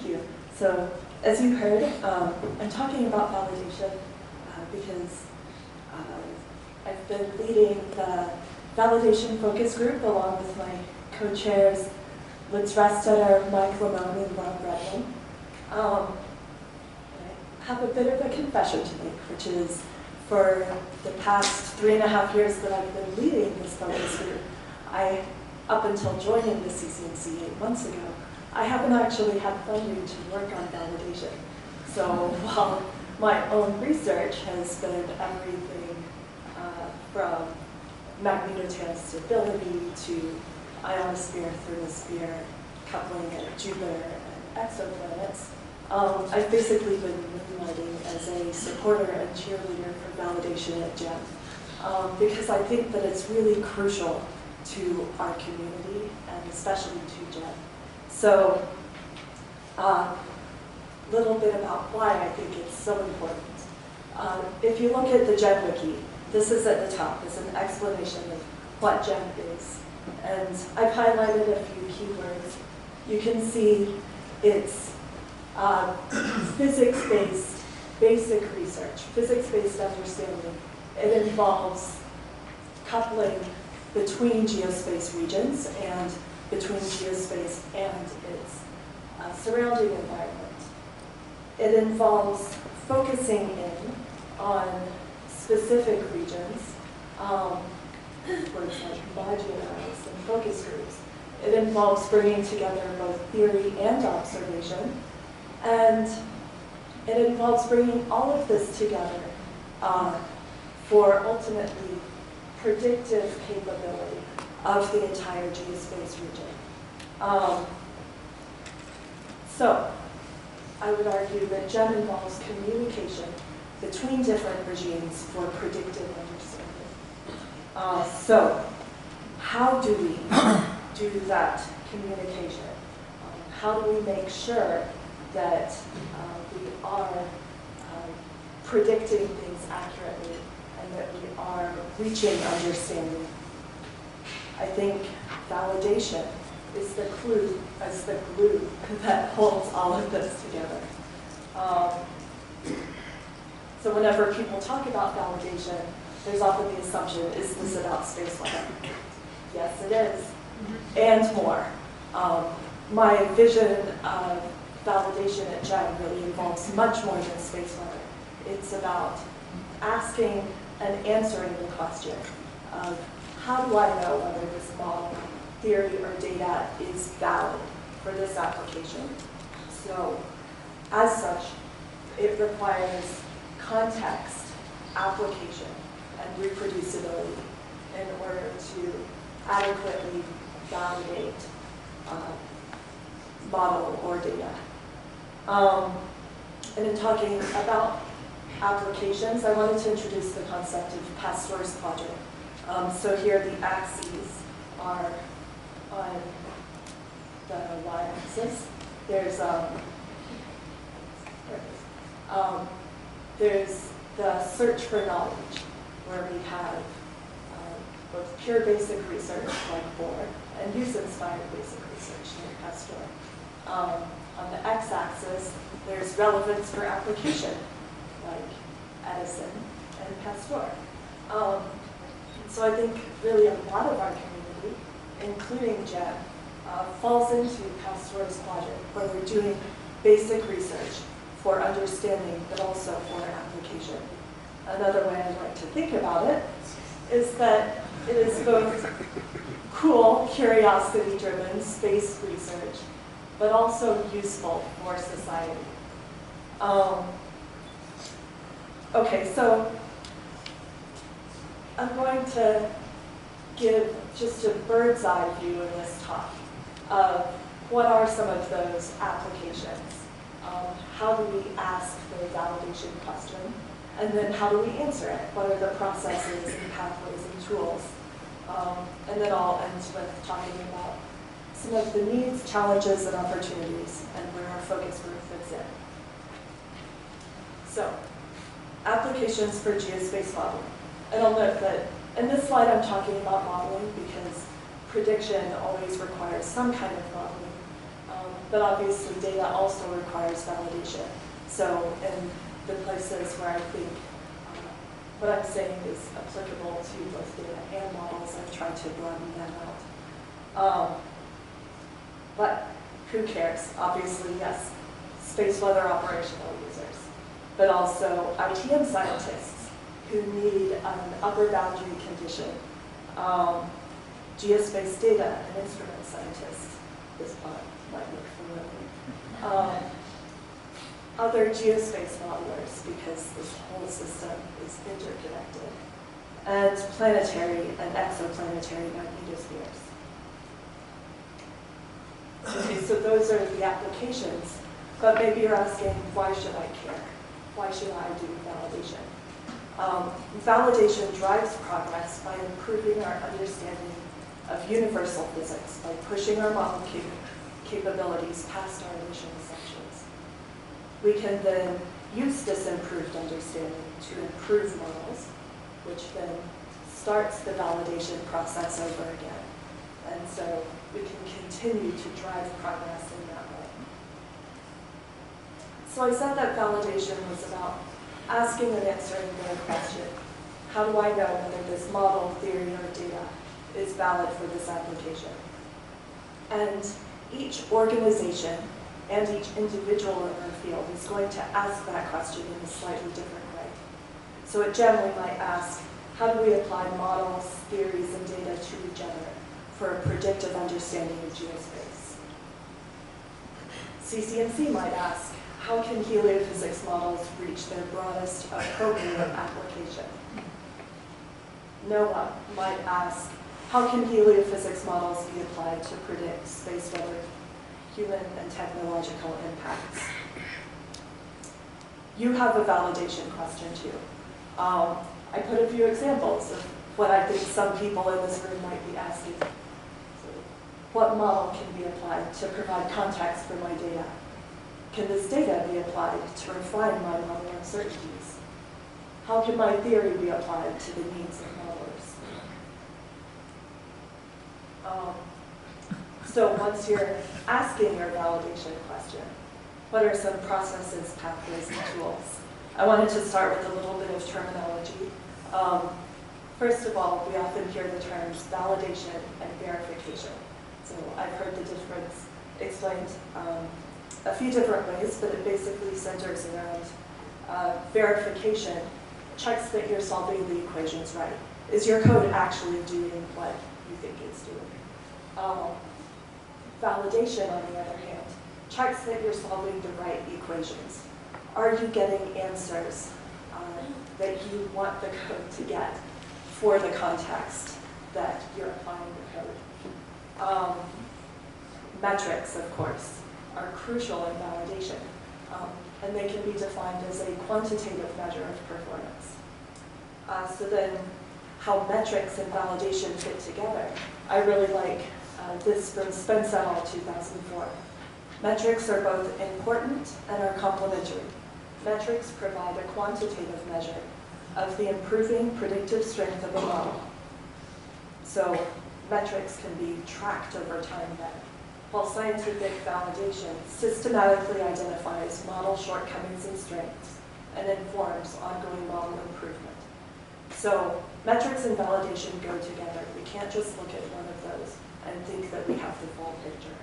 Thank you. So, as you heard, I'm talking about validation because I've been leading the validation focus group along with my co-chairs, Liz Restetter, Mike Lamone, and Rob Redman. I have a bit of a confession to make, which is for the past 3.5 years that I've been leading this focus group, up until joining the CCMC 8 months ago, I haven't actually had funding to work on validation. So while my own research has been everything from magnetotail stability to ionosphere, thermosphere, coupling at Jupiter and exoplanets, I've basically been moonlighting as a supporter and cheerleader for validation at GEM because I think that it's really crucial to our community and especially to GEM. So, a little bit about why I think it's so important. If you look at the GEM wiki, this is at the top. It's an explanation of what GEM is. And I've highlighted a few keywords. You can see it's physics-based basic research, physics-based understanding. It involves coupling between geospace regions and between geospace and its surrounding environment. It involves focusing in on specific regions, words like modulars and focus groups. It involves bringing together both theory and observation, and it involves bringing all of this together for ultimately predictive capability of the entire geospace region. So, I would argue that GEM involves communication between different regimes for predictive understanding. So, how do we do that communication? How do we make sure that we are predicting things accurately and that we are reaching understanding? I think validation is the glue that holds all of this together. So whenever people talk about validation, there's often the assumption, is this about spaceflight? Yes, it is, and more. My vision of validation at GEM really involves much more than spaceflight. It's about asking and answering the question of, how do I know whether this model, theory, or data is valid for this application? So, as such, it requires context, application, and reproducibility in order to adequately validate model or data. And in talking about applications, I wanted to introduce the concept of Pasteur's Quadrant. So here the axes are on the y-axis. There's the search for knowledge, where we have both pure basic research, like Bohr, and use-inspired basic research, like Pasteur. On the x-axis, there's relevance for application, like Edison and Pasteur. So I think really a lot of our community, including GEM, falls into Pasteur's Quadrant, where we're doing basic research for understanding, but also for application. Another way I like to think about it is that it is both cool, curiosity-driven space research, but also useful for society. Okay, so I'm going to give just a bird's eye view in this talk of what are some of those applications. How do we ask the validation question? And then how do we answer it? What are the processes and pathways and tools? And then I'll end with talking about some of the needs, challenges, and opportunities, and where our focus group fits in. So, applications for geospace modeling. And I'll note that in this slide I'm talking about modeling because prediction always requires some kind of modeling. But obviously data also requires validation. So in the places where I think what I'm saying is applicable to both data and models, I've tried to broaden that out. But who cares? Obviously, yes, space weather operational users, but also ITM scientists who need an upper boundary condition, Geospace data and instrument scientists. This part might look familiar. Other geospace modelers, because this whole system is interconnected, and planetary and exoplanetary magnetospheres. Okay, so those are the applications, but maybe you're asking, why should I care? Why should I do validation? Validation drives progress by improving our understanding of universal physics, by pushing our model capabilities past our initial assumptions. We can then use this improved understanding to improve models, which then starts the validation process over again. And so we can continue to drive progress in that way. So I said that validation was about asking and answering the question, how do I know whether this model, theory, or data is valid for this application? And each organization and each individual in our field is going to ask that question in a slightly different way. So at GEM, we might ask, how do we apply models, theories, and data to regenerate for a predictive understanding of geospace? CCMC might ask, how can heliophysics models reach their broadest appropriate application? NOAA might ask, how can heliophysics models be applied to predict space weather, human and technological impacts? You have a validation question too. I put a few examples of what I think some people in this room might be asking. So, what model can be applied to provide context for my data? Can this data be applied to refine my model uncertainties? How can my theory be applied to the needs of modelers? So once you're asking your validation question, what are some processes, pathways, and tools? I wanted to start with a little bit of terminology. First of all, we often hear the terms validation and verification. So I've heard the difference explained a few different ways, but it basically centers around verification, checks that you're solving the equations right. Is your code actually doing what you think it's doing? Validation, on the other hand, checks that you're solving the right equations. Are you getting answers that you want the code to get for the context that you're applying the code? Metrics, of course, are crucial in validation, and they can be defined as a quantitative measure of performance. So then, how metrics and validation fit together. I really like this from Spencer 2004. Metrics are both important and are complementary. Metrics provide a quantitative measure of the improving predictive strength of a model. So metrics can be tracked over time then, while scientific validation systematically identifies model shortcomings and strengths and informs ongoing model improvement. So metrics and validation go together. We can't just look at one of those and think that we have the full picture.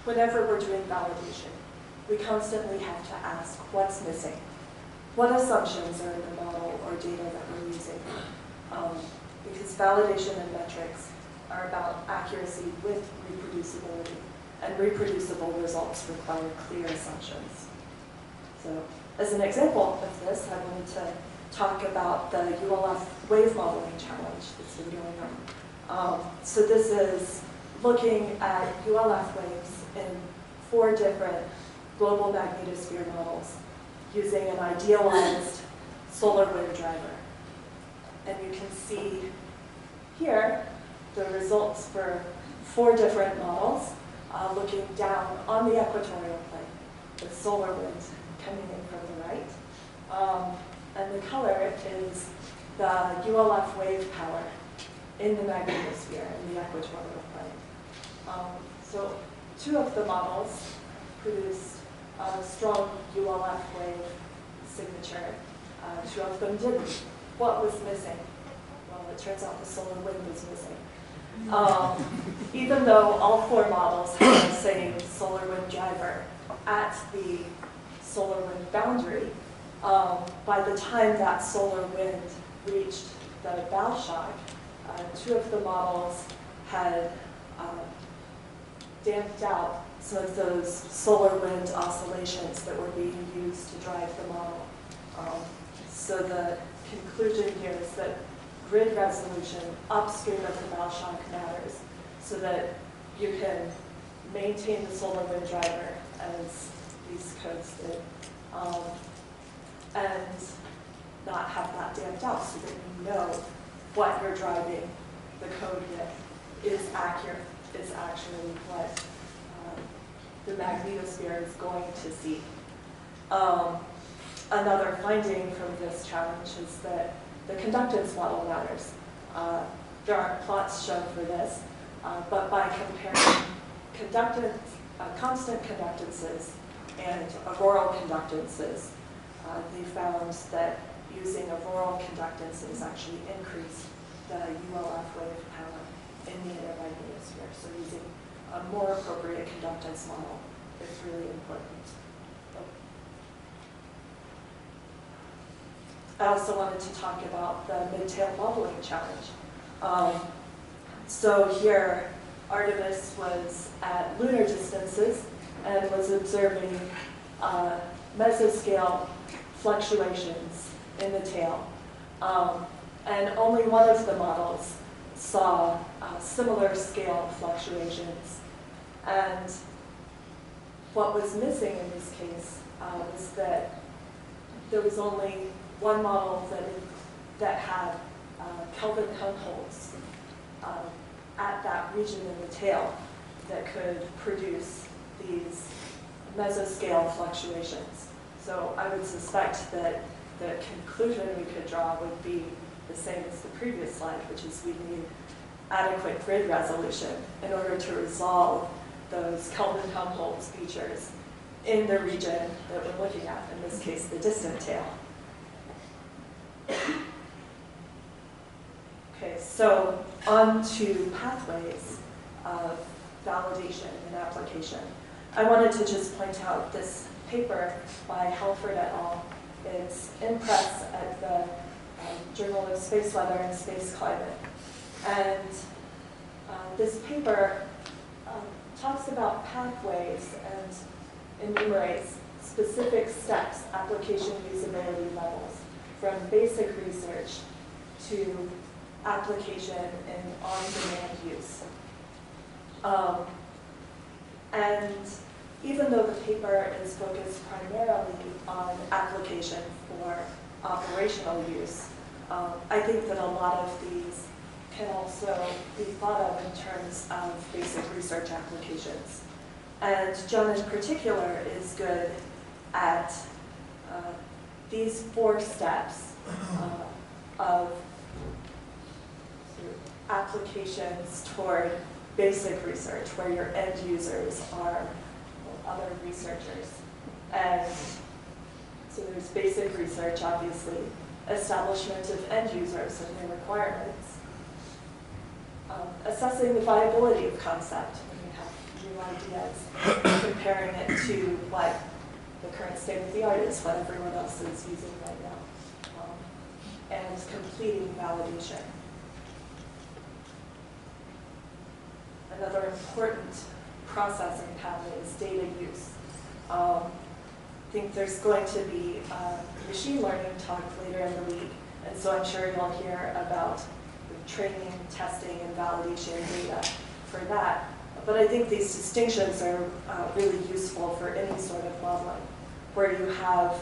Whenever we're doing validation, we constantly have to ask what's missing. What assumptions are in the model or data that we're using? Because validation and metrics are about accuracy with reproducibility, and reproducible results require clear assumptions. So, as an example of this, I wanted to talk about the ULF wave modeling challenge that's been going on. So this is looking at ULF waves in 4 different global magnetosphere models using an idealized solar wind driver. And you can see here the results for 4 different models looking down on the equatorial plane with solar winds coming in from the right. And the color is the ULF wave power in the magnetosphere in the equatorial plane. So 2 of the models produced a strong ULF wave signature. 2 of them didn't. What was missing? Well, it turns out the solar wind was missing. Even though all 4 models had the same solar wind driver at the solar wind boundary, by the time that solar wind reached the bow shock, 2 of the models had damped out some of those solar wind oscillations that were being used to drive the model. So the conclusion here is that grid resolution upstream of the bow shock matters so that you can maintain the solar wind driver as these codes did, and not have that damped out so that you know what you're driving the code with is accurate, is actually what the magnetosphere is going to see. Another finding from this challenge is that the conductance model matters. There aren't plots shown for this, but by comparing constant conductances and auroral conductances, they found that using auroral conductances actually increased the ULF wave power in the inner magnetosphere. So using a more appropriate conductance model is really important. I also wanted to talk about the mid-tail modeling challenge. So here, Artemis was at lunar distances and was observing mesoscale fluctuations in the tail. And only one of the models saw similar scale fluctuations. And what was missing in this case was that there was only one model that had Kelvin Helmholtz at that region in the tail that could produce these mesoscale fluctuations. So I would suspect that the conclusion we could draw would be the same as the previous slide, which is we need adequate grid resolution in order to resolve those Kelvin Helmholtz features in the region that we're looking at, in this case, the distant tail. Okay, so on to pathways of validation and application. I wanted to just point out this paper by Halford et al. It's in press at the Journal of Space Weather and Space Climate. And this paper talks about pathways and enumerates specific steps, application usability levels, from basic research to application and on-demand use. And even though the paper is focused primarily on application for operational use, I think that a lot of these can also be thought of in terms of basic research applications. And John in particular is good at these 4 steps of applications toward basic research, where your end users are other researchers. And so there's basic research, obviously, establishment of end users and their requirements, assessing the viability of concept when you have new ideas, comparing it to what the current state of the art is, what everyone else is using right now, and completing validation. Another important processing pathway is data use. I think there's going to be a machine learning talk later in the week, and so I'm sure you'll hear about training, testing, and validation data for that. But I think these distinctions are really useful for any sort of modeling, where you have,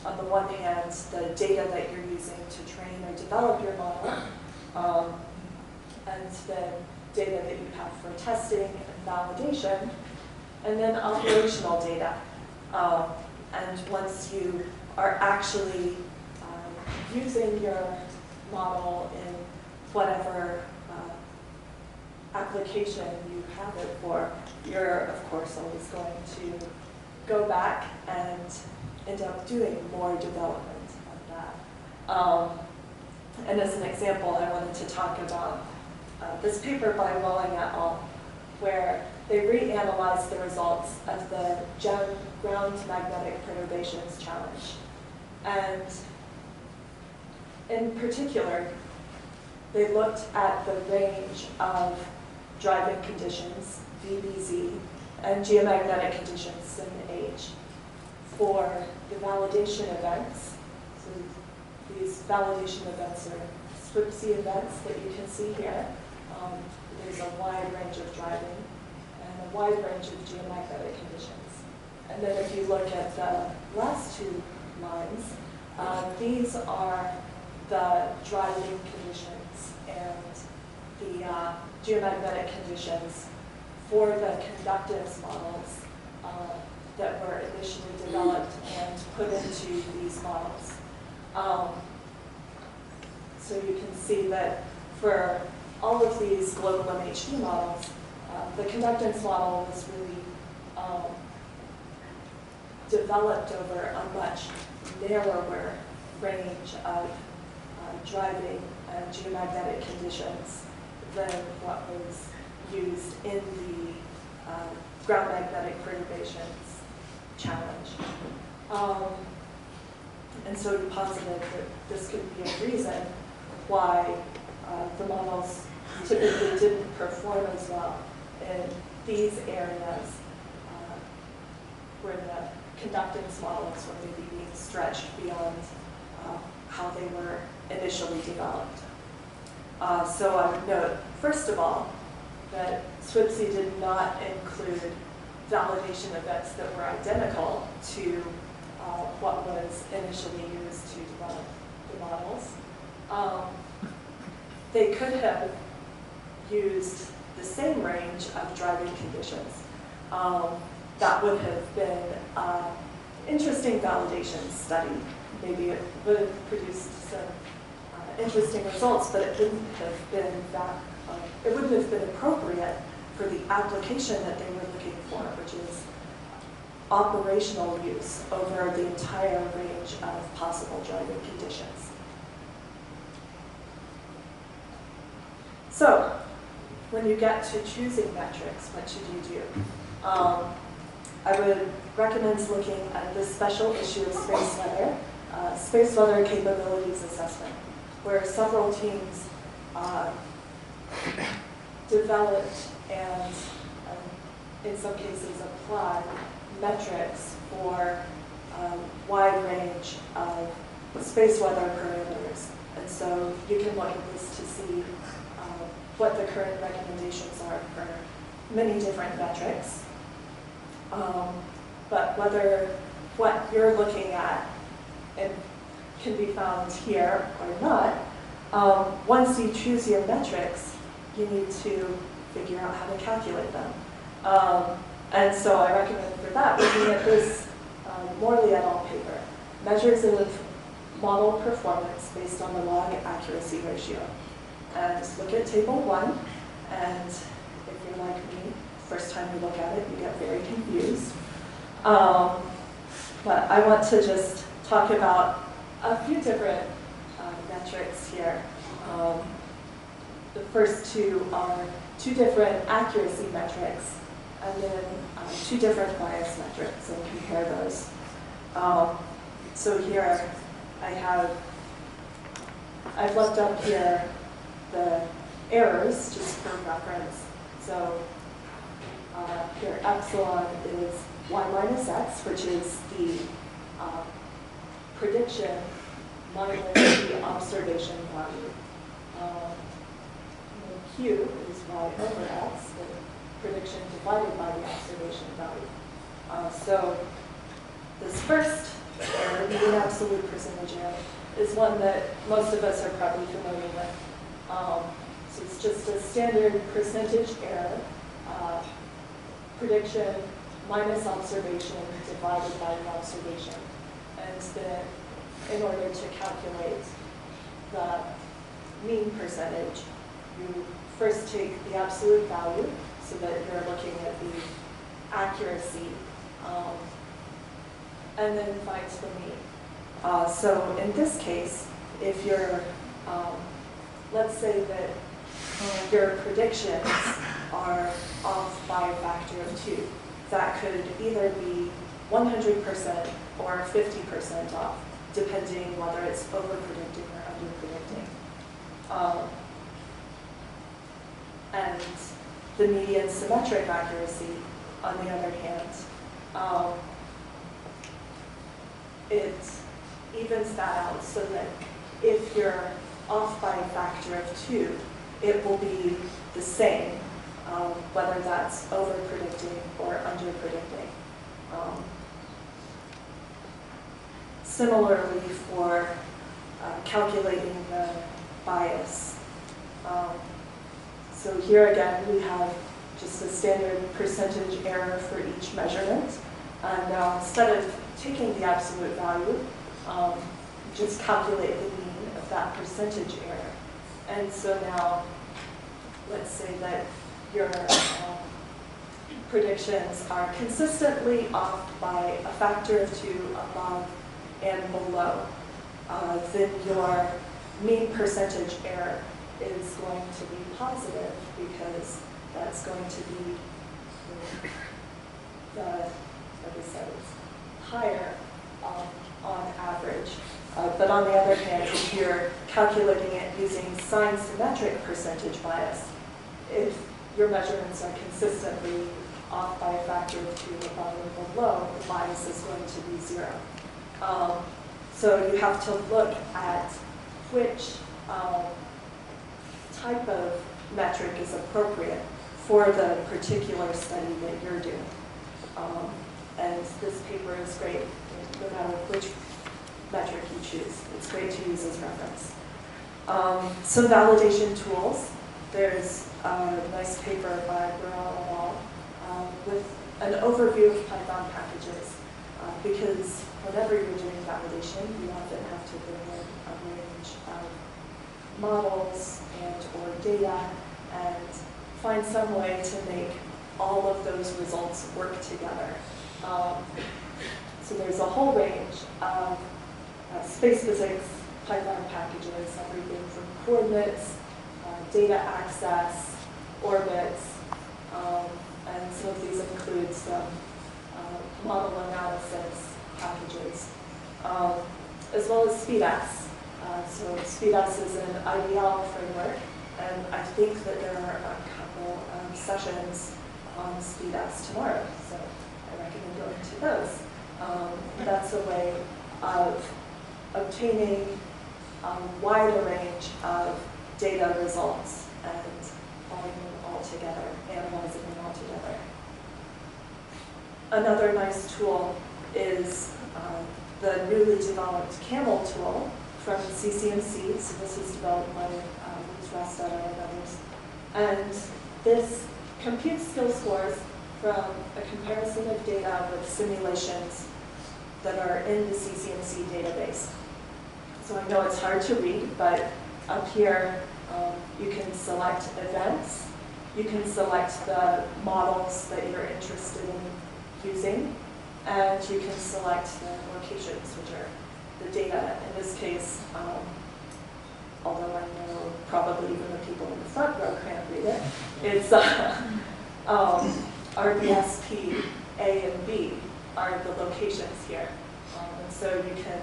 on the one hand, the data that you're using to train or develop your model, and then data that you have for testing and validation, and then operational data. And once you are actually using your model in whatever application you have it for, you're of course always going to go back and end up doing more development of that. And as an example, I wanted to talk about this paper by Welling et al., where they reanalyzed the results of the GEM Ground Magnetic Perturbations Challenge. And in particular, they looked at the range of driving conditions, VBZ, and geomagnetic conditions, SIN-H, for the validation events. So these validation events are SWPC events that you can see here. There's a wide range of driving and a wide range of geomagnetic conditions. And then if you look at the last two lines, these are the driving conditions and the geomagnetic conditions for the conductance models that were initially developed and put into these models. So you can see that for all of these global MHD models, the conductance model was really developed over a much narrower range of driving and geomagnetic conditions than what was used in the ground magnetic perturbations challenge. And so he posited that this could be a reason why the models typically didn't perform as well in these areas where the conductance models were maybe being stretched beyond how they were initially developed. So I would note, first of all, that SWPC did not include validation events that were identical to what was initially used to develop the models. They could have used the same range of driving conditions. That would have been an interesting validation study. Maybe it would have produced some interesting results, but it wouldn't have been that. It wouldn't have been appropriate for the application that they were looking for, which is operational use over the entire range of possible driving conditions. So, when you get to choosing metrics, what should you do? I would recommend looking at this special issue of Space Weather Capabilities Assessment, where several teams developed and, in some cases, applied metrics for a wide range of space weather parameters. And so you can look at this to see what the current recommendations are for many different metrics. But whether what you're looking at can be found here or not, once you choose your metrics, you need to figure out how to calculate them. And so I recommend for that looking at this Morley et al. Paper, measures of model performance based on the log accuracy ratio. And look at table 1, and if you're like me, first time you look at it, you get very confused. But I want to just talk about a few different metrics here. The first two are two different accuracy metrics, and then two different bias metrics, and compare those. So here I've left up here the errors just for reference. So here epsilon is y minus x, which is the prediction minus the observation value. Q is y over x, the prediction divided by the observation value. So this first error, the mean absolute percentage error, is one that most of us are probably familiar with. So it's just a standard percentage error, prediction minus observation divided by the observation. And then in order to calculate the mean percentage, you first take the absolute value so that you're looking at the accuracy, and then find the mean. So in this case, if you're, let's say that your predictions are off by a factor of 2, that could either be 100% or 50% off, depending whether it's over-predicting or under-predicting. And the median symmetric accuracy, on the other hand, it evens that out so that if you're off by a factor of 2, it will be the same, whether that's over-predicting or under-predicting. Similarly, for calculating the bias. So here again, we have just a standard percentage error for each measurement. And now instead of taking the absolute value, just calculate the mean of that percentage error. And so now, let's say that your predictions are consistently off by a factor of 2 above and below. Then your mean percentage error is going to be positive because that's going to be like I said, it's higher on average. But on the other hand, if you're calculating it using sign-symmetric percentage bias, if your measurements are consistently off by a factor of 2 above or below, the bias is going to be 0. So you have to look at which type of metric is appropriate for the particular study that you're doing. And this paper is great no matter which metric you choose. It's great to use as reference. Some validation tools. There's a nice paper by Burrell et al. With an overview of Python packages. Because whenever you're doing validation, you often have to bring in a range of models and or data and find some way to make all of those results work together. So there's a whole range of space physics Python packages, everything from coordinates, data access, orbits, and some of these include some model analysis packages, as well as SpeedS. So SpeedS is an IDL framework, and I think that there are a couple of sessions on SpeedS tomorrow, so I recommend going to those. That's a way of obtaining a wider range of data results and pulling them all together, analyzing them all together. Another nice tool is the newly developed CAMEL tool from CCMC. So this is developed by Luis Rasta and others. And this computes skill scores from a comparison of data with simulations that are in the CCMC database. So I know it's hard to read, but up here you can select events, you can select the models that you're interested in using, and you can select the locations, which are the data. In this case, although I know probably even the people in the front row can't read it, it's RBSP A and B are the locations here. And so you can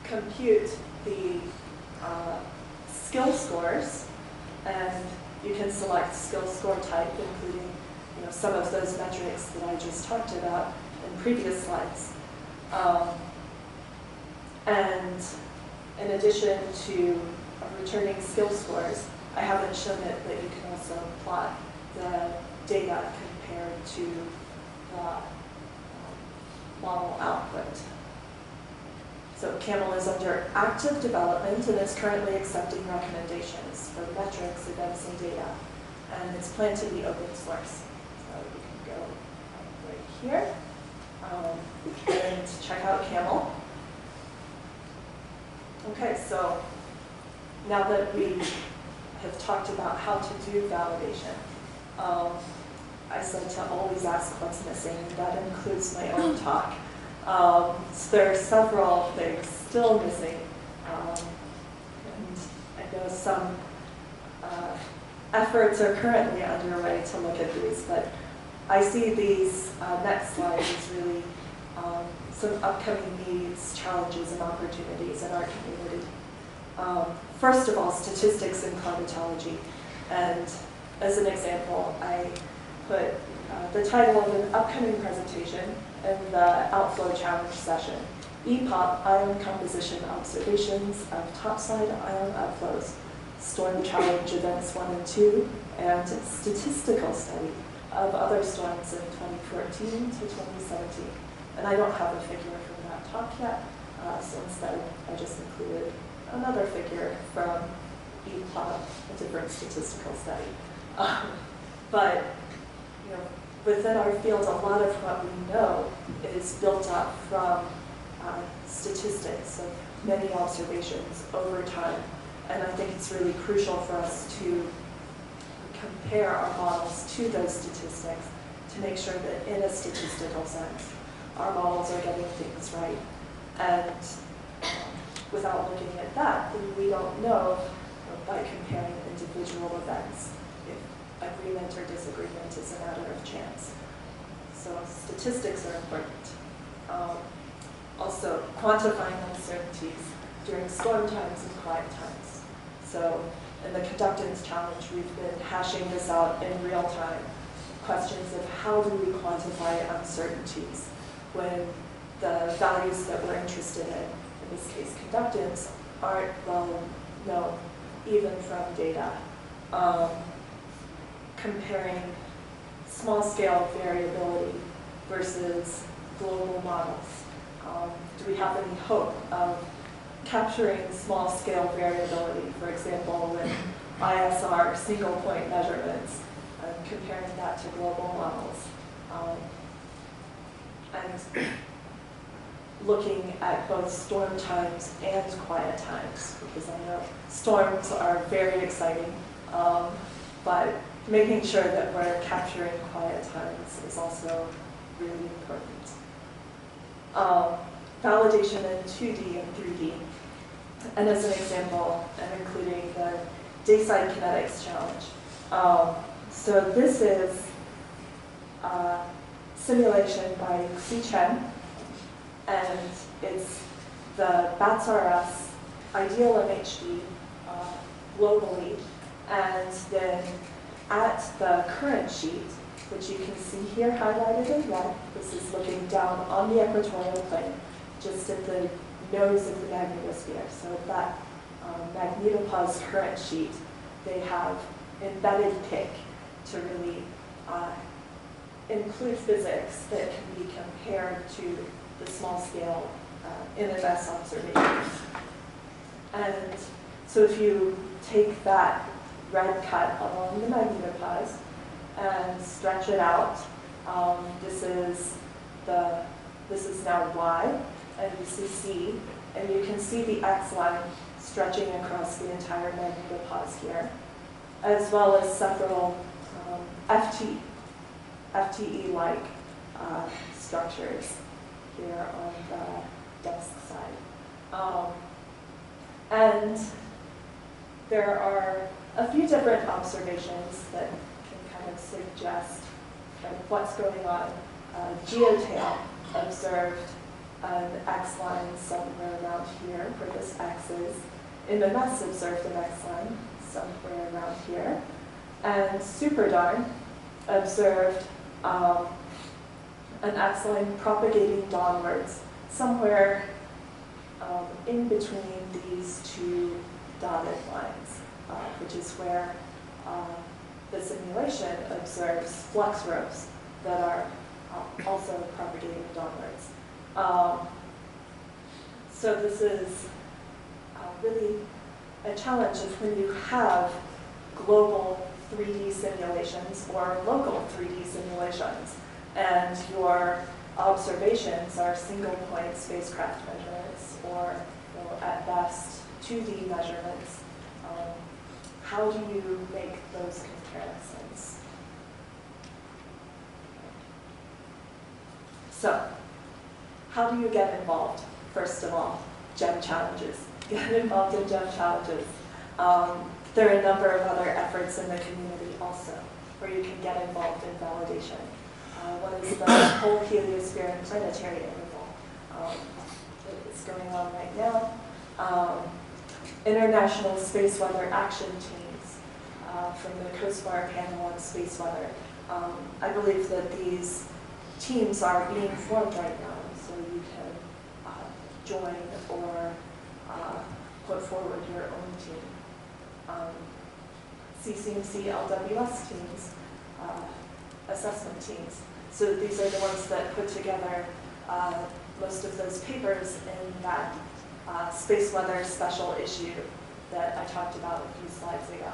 compute the skill scores, and you can select skill score type, including some of those metrics that I just talked about in previous slides. And in addition to returning skill scores, I haven't shown it, but you can also plot the data compared to the model output. So CAMEL is under active development and is currently accepting recommendations for metrics, events, and data. And it's planned to be open source. So you can go right here and check out CAMEL. Okay, so now that we have talked about how to do validation. I said to always ask what's missing, and that includes my own talk. So there are several things still missing, and I know some efforts are currently underway to look at these, but I see these next slides as really some upcoming needs, challenges, and opportunities in our community. First of all, statistics and climatology. And as an example, I put the title of an upcoming presentation in the Outflow Challenge session, EPOP, Ion Composition Observations of Topside Ion Outflows, Storm Challenge Events 1 and 2, and statistical study of other storms in 2014 to 2017. And I don't have a figure from that talk yet, so instead I just included another figure from EPOP, a different statistical study. But within our field, a lot of what we know is built up from statistics of many observations over time. And I think it's really crucial for us to compare our models to those statistics to make sure that in a statistical sense, our models are getting things right. And without looking at that, then we don't know by comparing individual events if agreement or disagreement is a matter of chance. So statistics are important. Also, quantifying uncertainties during storm times and quiet times. So in the conductance challenge, we've been hashing this out in real time. Questions of how do we quantify uncertainties when the values that we're interested in this case conductance, aren't well known, even from data. Comparing small-scale variability versus global models. Do we have any hope of capturing small-scale variability, for example, with ISR single-point measurements, and comparing that to global models? And looking at both storm times and quiet times, because I know storms are very exciting, but making sure that we're capturing quiet times is also really important. Validation in 2D and 3D. And as an example, I'm including the Dayside Kinetics Challenge. So this is a simulation by Xi Chen, and it's the BATS-RS ideal MHD globally, and then at the current sheet, which you can see here highlighted in red, this is looking down on the equatorial plane, just at the nose of the magnetosphere. So that magnetopause current sheet, they have embedded PIC to really include physics that can be compared to the small-scale NMS observations. And so if you take that red cut along the magnetopause and stretch it out, this is now Y, and this is C, and you can see the X line stretching across the entire magnetopause here, as well as several FTE-like structures here on the desk side. And there are a few different observations that can kind of suggest kind of what's going on. Geotail observed an X line somewhere around here where this X is. MMS observed an X line somewhere around here. And SuperDarn observed an X line propagating downwards somewhere in between these two dotted lines, which is where the simulation observes flux ropes that are also propagating downwards. So this is really a challenge of when you have global 3D simulations or local 3D simulations, and your observations are single-point spacecraft measurements, or at best 2D measurements. how do you make those comparisons? So, how do you get involved? First of all, GEM challenges. Get involved in GEM challenges. There are a number of other efforts in the community also where you can get involved in validation. One is the whole heliosphere and planetary interval. It's going on right now. International Space Weather Action Teams from the Coast Guard Panel on Space Weather. I believe that these teams are being formed right now, so you can join or put forward your own team. CCMC LWS teams, assessment teams. So these are the ones that put together most of those papers in that space weather special issue that I talked about a few slides ago.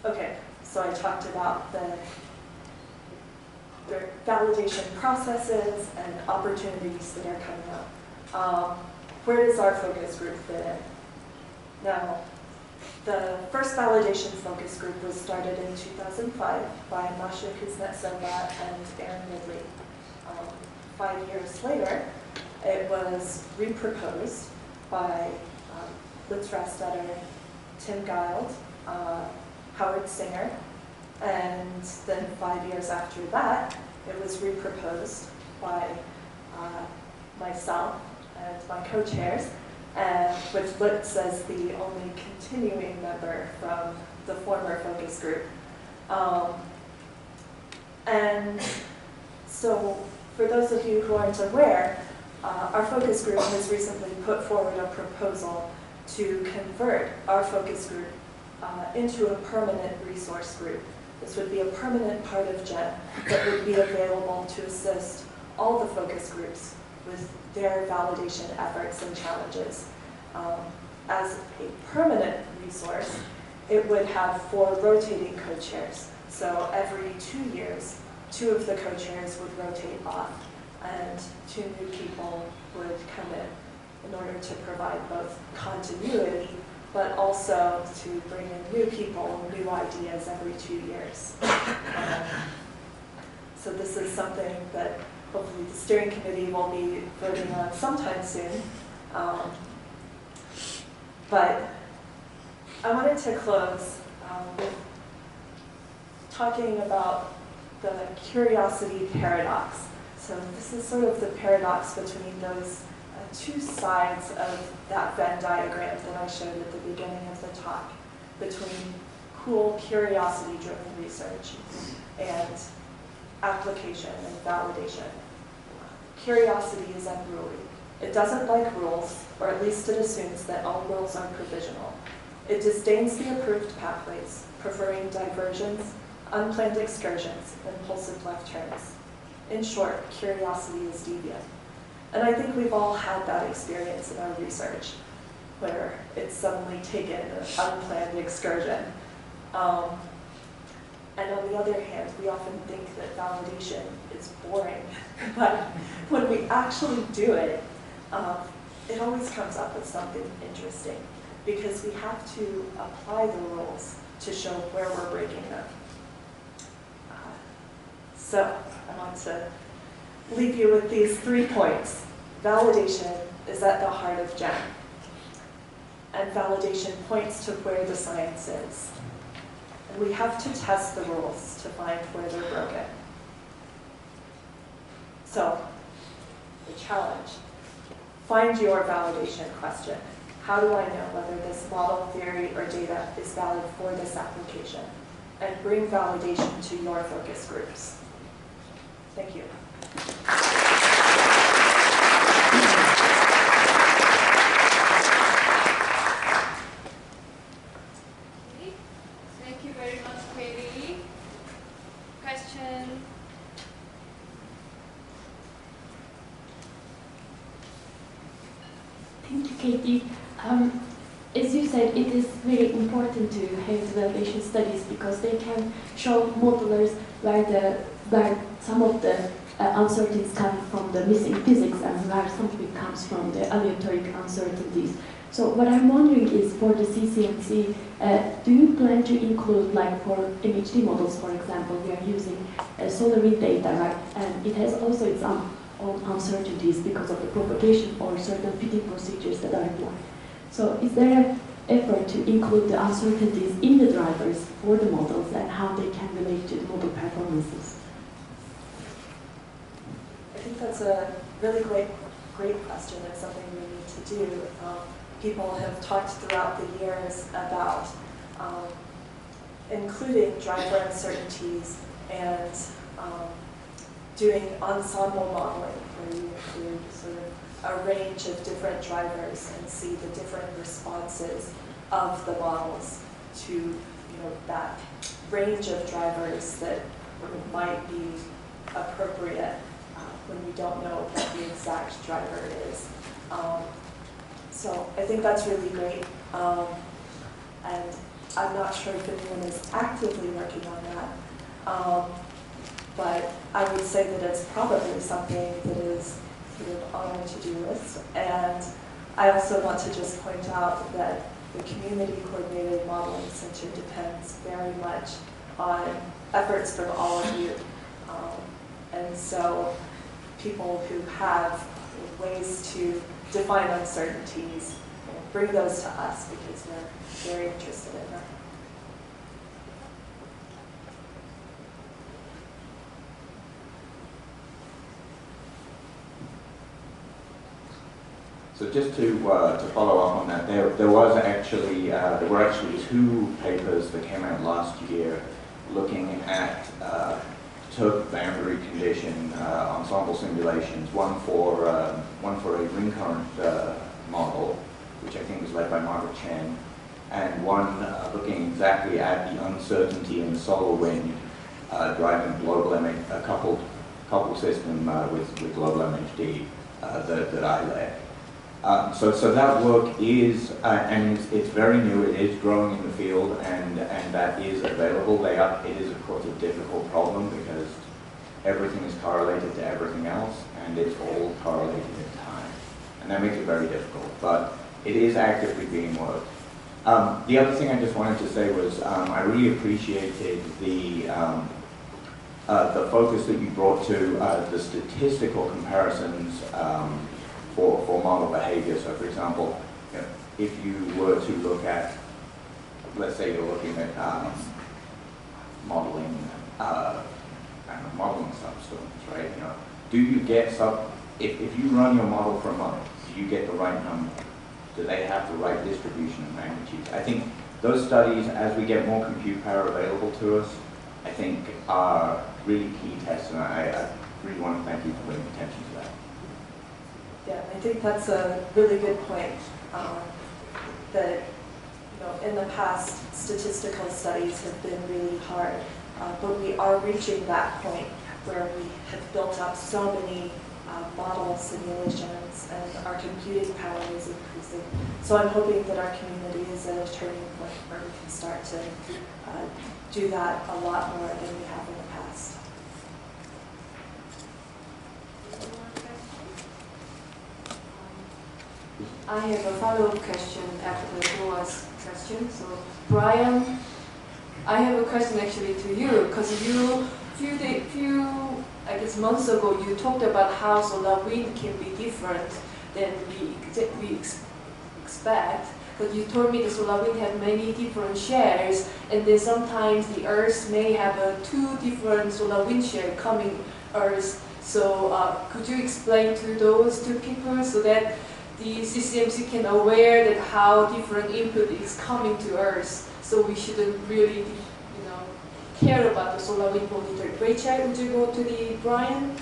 Okay, so I talked about the validation processes and opportunities that are coming up. Where does our focus group fit in? Now, the first validation focus group was started in 2005 by Masha Kuznetsova and Aaron Ridley. 5 years later, it was reproposed by Lutz Rastetter, Tim Guild, Howard Singer, and then 5 years after that, it was reproposed by myself and my co-chairs, with Lutz as the only continuing member from the former focus group. And so, for those of you who aren't aware, our focus group has recently put forward a proposal to convert our focus group into a permanent resource group. This would be a permanent part of GEM that would be available to assist all the focus groups with their validation efforts and challenges. As a permanent resource, it would have 4 rotating co-chairs. So every 2 years, 2 of the co-chairs would rotate off, and 2 new people would come in order to provide both continuity, but also to bring in new people, new ideas every 2 years. So this is something that hopefully the steering committee will be voting on sometime soon. But I wanted to close with talking about the curiosity paradox. So this is sort of the paradox between those 2 sides of that Venn diagram that I showed at the beginning of the talk, between cool, curiosity-driven research and application and validation. Curiosity is unruly. It doesn't like rules, or at least it assumes that all rules are provisional. It disdains the approved pathways, preferring diversions, unplanned excursions, impulsive left turns. In short, curiosity is deviant. And I think we've all had that experience in our research, where it's suddenly taken an unplanned excursion. And on the other hand, we often think that validation is boring. But when we actually do it, it always comes up with something interesting, because we have to apply the rules to show where we're breaking them. So I want to leave you with these 3 points. Validation is at the heart of GEM. And validation points to where the science is. And we have to test the rules to find where they're broken. So, the challenge. Find your validation question. How do I know whether this model, theory, or data is valid for this application? And bring validation to your focus groups. Thank you. Thank you very much, Katie. Question? Thank you, Katie. As you said, it is very important to have validation studies because they can show modelers where some of the uncertainties come from the missing physics and where something comes from the aleatoric uncertainties. So what I'm wondering is, for the CCMC, do you plan to include, like for MHD models, for example, we are using solar wind data, right? And it has also its own uncertainties because of the propagation or certain fitting procedures that are applied. So is there an effort to include the uncertainties in the drivers for the models and how they can relate to the model performances? I think that's a really great question. It's something we need to do. People have talked throughout the years about including driver uncertainties and doing ensemble modeling, where you include sort of a range of different drivers and see the different responses of the models to that range of drivers that might be appropriate when we don't know what the exact driver is. So I think that's really great. And I'm not sure if anyone is actively working on that. But I would say that it's probably something that is sort of on our to-do list. And I also want to just point out that the Community Coordinated Modeling Center depends very much on efforts from all of you. And so people who have ways to define uncertainties, bring those to us because we're very interested in them. So just to follow up on that, there were actually two papers that came out last year looking at took boundary condition ensemble simulations, one for a ring current model, which I think was led by Margaret Chen, and one looking exactly at the uncertainty in the solar wind driving global a coupled system with global MHD that I led. So that work is, and it's very new, it is growing in the field, and that is available. It is, of course, a difficult problem because everything is correlated to everything else, and it's all correlated in time. And that makes it very difficult, but it is actively being worked. The other thing I just wanted to say was I really appreciated the focus that you brought to the statistical comparisons for model behavior. So, for example, if you were to look at, let's say you're looking at modeling substorms, right? Do you get if you run your model for a month, do you get the right number? Do they have the right distribution of magnitudes? I think those studies, as we get more compute power available to us, I think are really key tests, and I really want to thank you for bringing attention to that. Yeah, I think that's a really good point. That in the past, statistical studies have been really hard, but we are reaching that point where we have built up so many model simulations, and our computing power is increasing. So I'm hoping that our community is at a turning point where we can start to do that a lot more than we have in the past. I have a follow-up question after Noah's question. So, Brian, I have a question actually to you, because few I guess months ago you talked about how solar wind can be different than we expect. Because you told me the solar wind have many different shares, and then sometimes the Earth may have two different solar wind shares coming Earth. So could you explain to those two people so that the CCMC can aware that how different input is coming to Earth, so we shouldn't really, care about the solar wind monitor. Rachel, would you go to the Brian?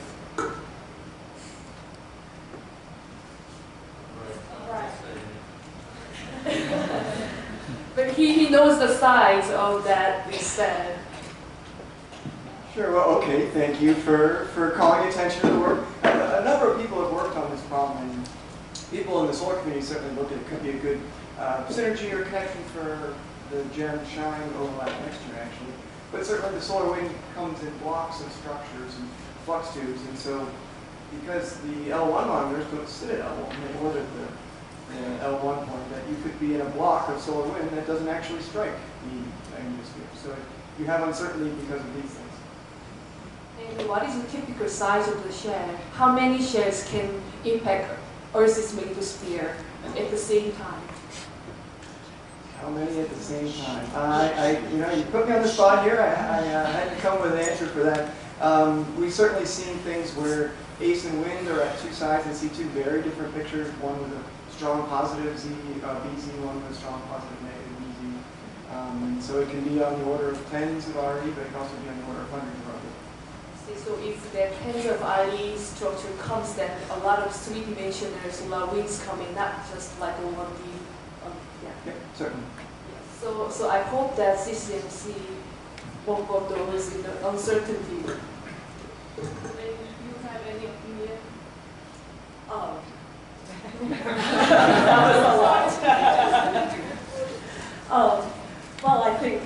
Right. But he knows the size of that we said. Sure, well, okay, thank you for calling attention to the work. A number of people have worked on this problem, and people in the solar community certainly look at it could be a good synergy or connection for the GEM shine overlap next year, actually. But certainly the solar wind comes in blocks of structures and flux tubes, and so because the L1 monitors don't sit at L1, they order L1 point, that you could be in a block of solar wind that doesn't actually strike the hemisphere. So you have uncertainty because of these things. And what is the typical size of the shell? How many shells can impact Earth's magnetosphere at the same time? How many at the same time? You know, you put me on the spot here. I had to come with an answer for that. We've certainly seen things where ACE and wind are at two sides and see two very different pictures. One with a strong positive Z, BZ, one with a strong positive negative BZ. So it can be on the order of tens of RE, but it can also be on the order of hundreds of RE. So if the tens of RE structure comes, then a lot of three-dimensional solar winds coming, not just like a 1D. Yeah, certainly. So I hope that CCMC won't go those in the uncertainty. Do you have any opinion? That was a lot. Well, I think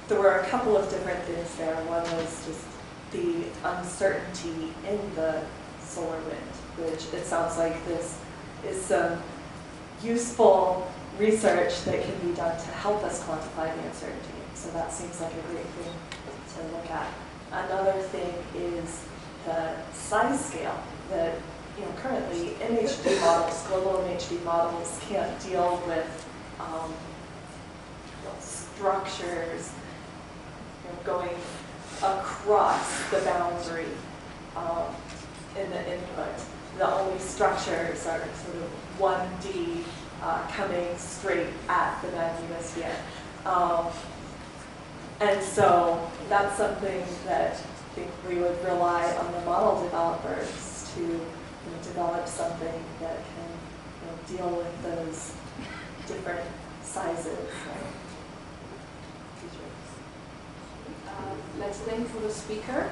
there were a couple of different things there. One was just the uncertainty in the solar wind, which it sounds like this is some useful research that can be done to help us quantify the uncertainty. So that seems like a great thing to look at. Another thing is the size scale that currently MHD models, global MHD models, can't deal with structures going across the boundary in the input. The only structures are sort of 1D coming straight at the magnetosphere. And so that's something that I think we would rely on the model developers to develop something that can deal with those different sizes. Let's thank for the speaker.